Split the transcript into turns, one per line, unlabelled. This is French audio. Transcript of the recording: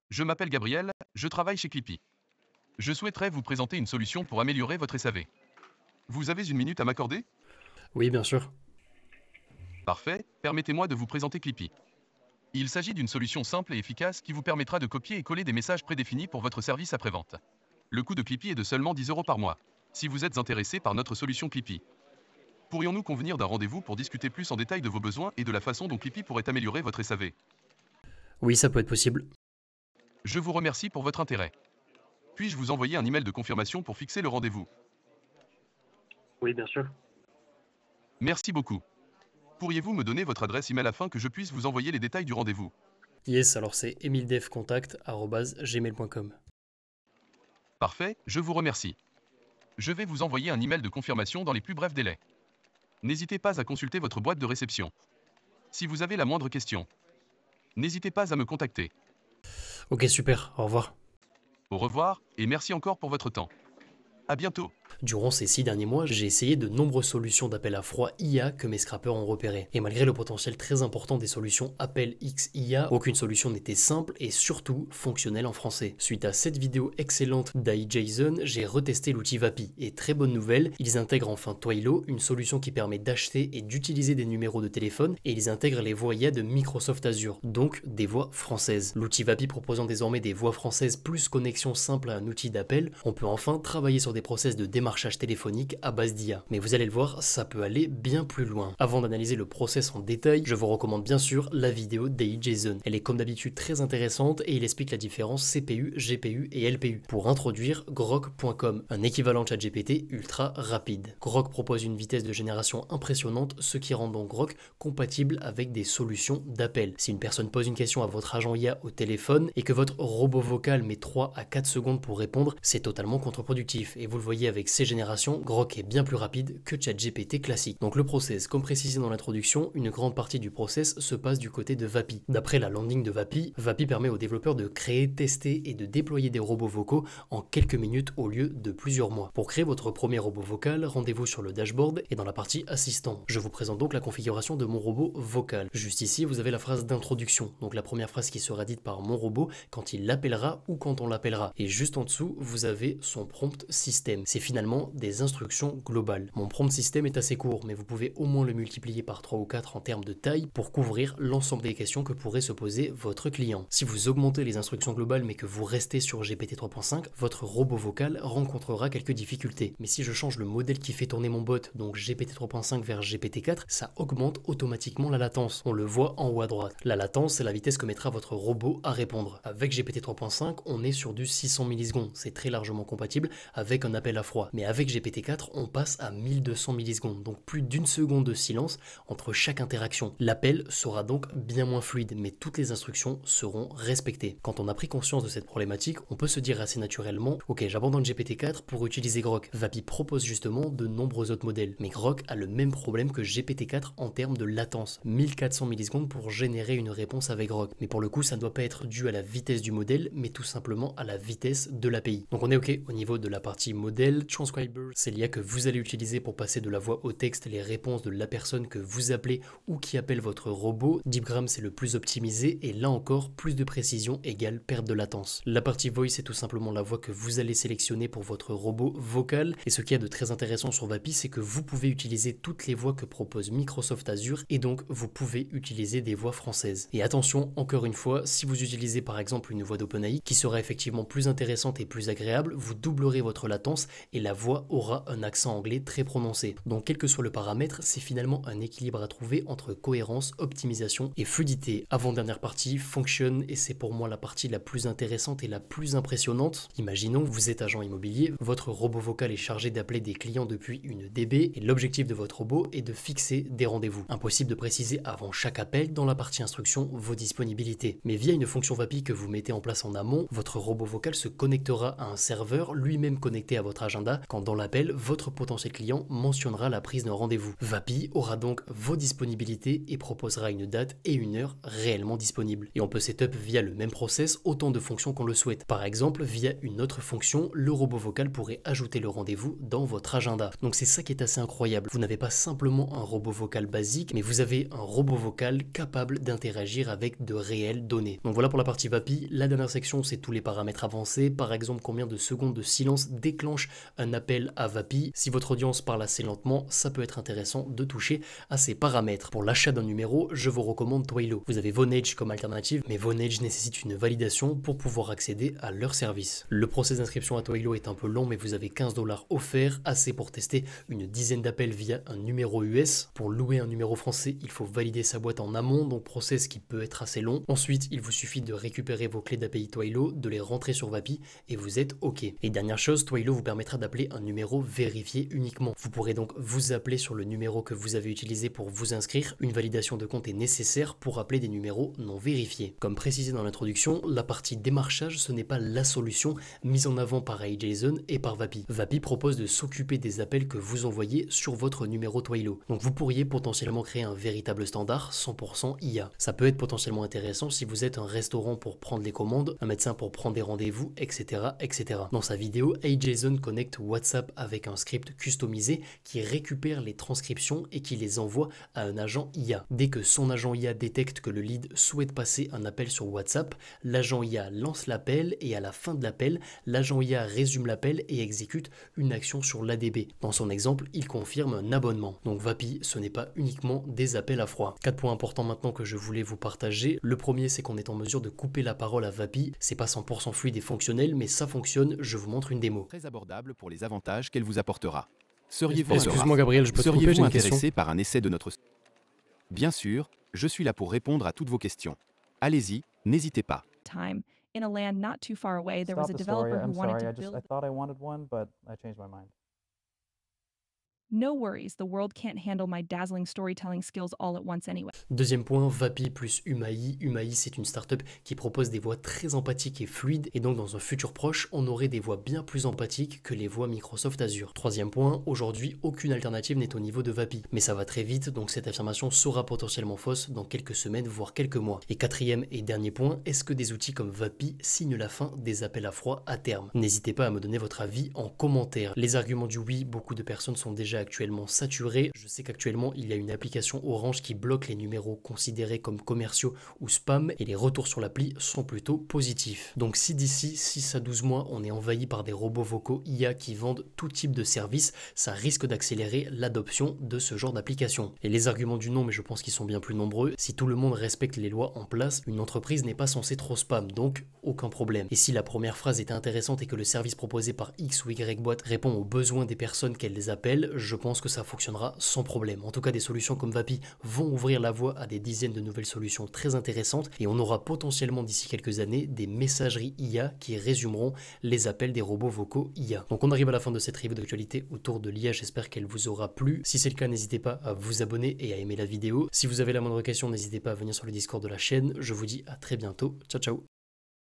Je m'appelle Gabriel, je travaille chez Clippy. Je souhaiterais vous présenter une solution pour améliorer votre SAV. Vous avez une minute à m'accorder?
Oui, bien sûr.
Parfait, permettez-moi de vous présenter Clippy. Il s'agit d'une solution simple et efficace qui vous permettra de copier et coller des messages prédéfinis pour votre service après-vente. Le coût de Clippy est de seulement 10 € par mois. Si vous êtes intéressé par notre solution Clippy, pourrions-nous convenir d'un rendez-vous pour discuter plus en détail de vos besoins et de la façon dont Clippy pourrait améliorer votre SAV?
Oui, ça peut être possible.
Je vous remercie pour votre intérêt. Puis-je vous envoyer un email de confirmation pour fixer le rendez-vous?
Oui, bien sûr.
Merci beaucoup. Pourriez-vous me donner votre adresse email afin que je puisse vous envoyer les détails du rendez-vous?
Yes, alors c'est emildevcontact@gmail.com.
Parfait, je vous remercie. Je vais vous envoyer un email de confirmation dans les plus brefs délais. N'hésitez pas à consulter votre boîte de réception. Si vous avez la moindre question, n'hésitez pas à me contacter.
Ok, super, au revoir.
Au revoir, et merci encore pour votre temps. À bientôt.
Durant ces 6 derniers mois, j'ai essayé de nombreuses solutions d'appel à froid IA que mes scrappers ont repérées. Et malgré le potentiel très important des solutions Appel X IA, aucune solution n'était simple et surtout fonctionnelle en français. Suite à cette vidéo excellente d'AI Jason, j'ai retesté l'outil Vapi. Et très bonne nouvelle, ils intègrent enfin Twilio, une solution qui permet d'acheter et d'utiliser des numéros de téléphone, et ils intègrent les voix IA de Microsoft Azure, donc des voix françaises. L'outil Vapi proposant désormais des voix françaises plus connexion simple à un outil d'appel, on peut enfin travailler sur des process de démarchage téléphonique à base d'IA. Mais vous allez le voir, ça peut aller bien plus loin. Avant d'analyser le process en détail, je vous recommande bien sûr la vidéo d'AI Jason. Elle est comme d'habitude très intéressante et il explique la différence CPU, GPU et LPU. Pour introduire Grok.com, un équivalent ChatGPT ultra rapide. Grok propose une vitesse de génération impressionnante, ce qui rend donc Grok compatible avec des solutions d'appel. Si une personne pose une question à votre agent IA au téléphone et que votre robot vocal met 3 à 4 secondes pour répondre, c'est totalement contre-productif. Et vous le voyez avec ces générations, Grok est bien plus rapide que ChatGPT classique. Donc le process, comme précisé dans l'introduction, une grande partie du process se passe du côté de Vapi. D'après la landing de Vapi, Vapi permet aux développeurs de créer, tester et de déployer des robots vocaux en quelques minutes au lieu de plusieurs mois. Pour créer votre premier robot vocal, rendez-vous sur le dashboard et dans la partie assistant. Je vous présente donc la configuration de mon robot vocal. Juste ici, vous avez la phrase d'introduction, donc la première phrase qui sera dite par mon robot quand il l'appellera ou quand on l'appellera. Et juste en dessous, vous avez son prompt system. C'est finalement des instructions globales. Mon prompt system est assez court, mais vous pouvez au moins le multiplier par 3 ou 4 en termes de taille pour couvrir l'ensemble des questions que pourrait se poser votre client. Si vous augmentez les instructions globales mais que vous restez sur GPT 3.5, votre robot vocal rencontrera quelques difficultés. Mais si je change le modèle qui fait tourner mon bot, donc GPT 3.5 vers GPT 4, ça augmente automatiquement la latence. On le voit en haut à droite. La latence, c'est la vitesse que mettra votre robot à répondre. Avec GPT 3.5, on est sur du 600 millisecondes. C'est très largement compatible avec un appel à froid. Mais avec GPT-4, on passe à 1200 millisecondes, donc plus d'une seconde de silence entre chaque interaction. L'appel sera donc bien moins fluide, mais toutes les instructions seront respectées. Quand on a pris conscience de cette problématique, on peut se dire assez naturellement, ok, j'abandonne GPT-4 pour utiliser Grok. Vapi propose justement de nombreux autres modèles, mais Grok a le même problème que GPT-4 en termes de latence, 1400 millisecondes pour générer une réponse avec Grok. Mais pour le coup, ça ne doit pas être dû à la vitesse du modèle, mais tout simplement à la vitesse de l'API. Donc on est ok au niveau de la partie modèle. Transcriber, c'est l'IA que vous allez utiliser pour passer de la voix au texte les réponses de la personne que vous appelez ou qui appelle votre robot. Deepgram, c'est le plus optimisé et là encore, plus de précision égale perte de latence. La partie voice, c'est tout simplement la voix que vous allez sélectionner pour votre robot vocal. Et ce qu'il y a de très intéressant sur Vapi, c'est que vous pouvez utiliser toutes les voix que propose Microsoft Azure et donc vous pouvez utiliser des voix françaises. Et attention, encore une fois, si vous utilisez par exemple une voix d'OpenAI qui sera effectivement plus intéressante et plus agréable, vous doublerez votre latence et la voix aura un accent anglais très prononcé. Donc quel que soit le paramètre, c'est finalement un équilibre à trouver entre cohérence, optimisation et fluidité. Avant-dernière partie, function, et c'est pour moi la partie la plus intéressante et la plus impressionnante. Imaginons que vous êtes agent immobilier, votre robot vocal est chargé d'appeler des clients depuis une DB et l'objectif de votre robot est de fixer des rendez-vous. Impossible de préciser avant chaque appel dans la partie instruction vos disponibilités. Mais via une fonction Vapi que vous mettez en place en amont, votre robot vocal se connectera à un serveur lui-même connecté à votre agenda agenda quand dans l'appel, votre potentiel client mentionnera la prise d'un rendez-vous. Vapi aura donc vos disponibilités et proposera une date et une heure réellement disponibles. Et on peut setup via le même process autant de fonctions qu'on le souhaite. Par exemple, via une autre fonction, le robot vocal pourrait ajouter le rendez-vous dans votre agenda. Donc c'est ça qui est assez incroyable. Vous n'avez pas simplement un robot vocal basique, mais vous avez un robot vocal capable d'interagir avec de réelles données. Donc voilà pour la partie Vapi. La dernière section, c'est tous les paramètres avancés. Par exemple, combien de secondes de silence déclenche un appel à Vapi. Si votre audience parle assez lentement, ça peut être intéressant de toucher à ces paramètres. Pour l'achat d'un numéro, je vous recommande Twilio. Vous avez Vonage comme alternative, mais Vonage nécessite une validation pour pouvoir accéder à leur service. Le process d'inscription à Twilio est un peu long, mais vous avez 15 $ offerts, assez pour tester une dizaine d'appels via un numéro US. Pour louer un numéro français, il faut valider sa boîte en amont, donc process qui peut être assez long. Ensuite, il vous suffit de récupérer vos clés d'API Twilio, de les rentrer sur Vapi et vous êtes OK. Et dernière chose, Twilio vous permettra d'appeler un numéro vérifié uniquement. Vous pourrez donc vous appeler sur le numéro que vous avez utilisé pour vous inscrire. Une validation de compte est nécessaire pour appeler des numéros non vérifiés. Comme précisé dans l'introduction, la partie démarchage, ce n'est pas la solution mise en avant par iJason et par Vapi. Vapi propose de s'occuper des appels que vous envoyez sur votre numéro Twilio. Donc vous pourriez potentiellement créer un véritable standard 100% IA. Ça peut être potentiellement intéressant si vous êtes un restaurant pour prendre les commandes, un médecin pour prendre des rendez-vous, etc., etc. Dans sa vidéo, iJason connecte WhatsApp avec un script customisé qui récupère les transcriptions et qui les envoie à un agent IA. Dès que son agent IA détecte que le lead souhaite passer un appel sur WhatsApp, l'agent IA lance l'appel et à la fin de l'appel, l'agent IA résume l'appel et exécute une action sur l'ADB. Dans son exemple, il confirme un abonnement. Donc Vapi, ce n'est pas uniquement des appels à froid. 4 points importants maintenant que je voulais vous partager. Le premier, c'est qu'on est en mesure de couper la parole à Vapi. C'est pas 100% fluide et fonctionnel, mais ça fonctionne. Je vous montre une démo.
Très abordable pour les avantages qu'elle vous apportera. Seriez-vous
Excuse-moi Gabriel, je peux te couper, j'ai une question.
intéressé par un essai de notre... Bien sûr, je suis là pour répondre à toutes vos questions. Allez-y, n'hésitez pas.
Time. In a land not too far away, there was a
Stop the story.
developer who
I'm
wanted
sorry.
to build.
I thought I wanted one, but I changed my mind.
No worries, the world can't handle my dazzling storytelling skills all at once anyway.
Deuxième point, Vapi plus Umai. Umai, c'est une startup qui propose des voix très empathiques et fluides, et donc dans un futur proche, on aurait des voix bien plus empathiques que les voix Microsoft Azure. Troisième point, aujourd'hui, aucune alternative n'est au niveau de Vapi, mais ça va très vite, donc cette affirmation sera potentiellement fausse dans quelques semaines, voire quelques mois. Et quatrième et dernier point, est-ce que des outils comme Vapi signent la fin des appels à froid à terme? N'hésitez pas à me donner votre avis en commentaire. Les arguments du oui, beaucoup de personnes sont déjà actuellement saturé. Je sais qu'actuellement il y a une application Orange qui bloque les numéros considérés comme commerciaux ou spam et les retours sur l'appli sont plutôt positifs. Donc si d'ici 6 à 12 mois on est envahi par des robots vocaux IA qui vendent tout type de services, ça risque d'accélérer l'adoption de ce genre d'application. Et les arguments du non, mais je pense qu'ils sont bien plus nombreux. Si tout le monde respecte les lois en place, une entreprise n'est pas censée trop spam, donc aucun problème. Et si la première phrase est intéressante et que le service proposé par X ou Y boîte répond aux besoins des personnes qu'elle les appelle, je pense que ça fonctionnera sans problème. En tout cas, des solutions comme Vapi vont ouvrir la voie à des dizaines de nouvelles solutions très intéressantes et on aura potentiellement d'ici quelques années des messageries IA qui résumeront les appels des robots vocaux IA. Donc on arrive à la fin de cette review d'actualité autour de l'IA, j'espère qu'elle vous aura plu. Si c'est le cas, n'hésitez pas à vous abonner et à aimer la vidéo. Si vous avez la moindre question, n'hésitez pas à venir sur le Discord de la chaîne. Je vous dis à très bientôt. Ciao ciao.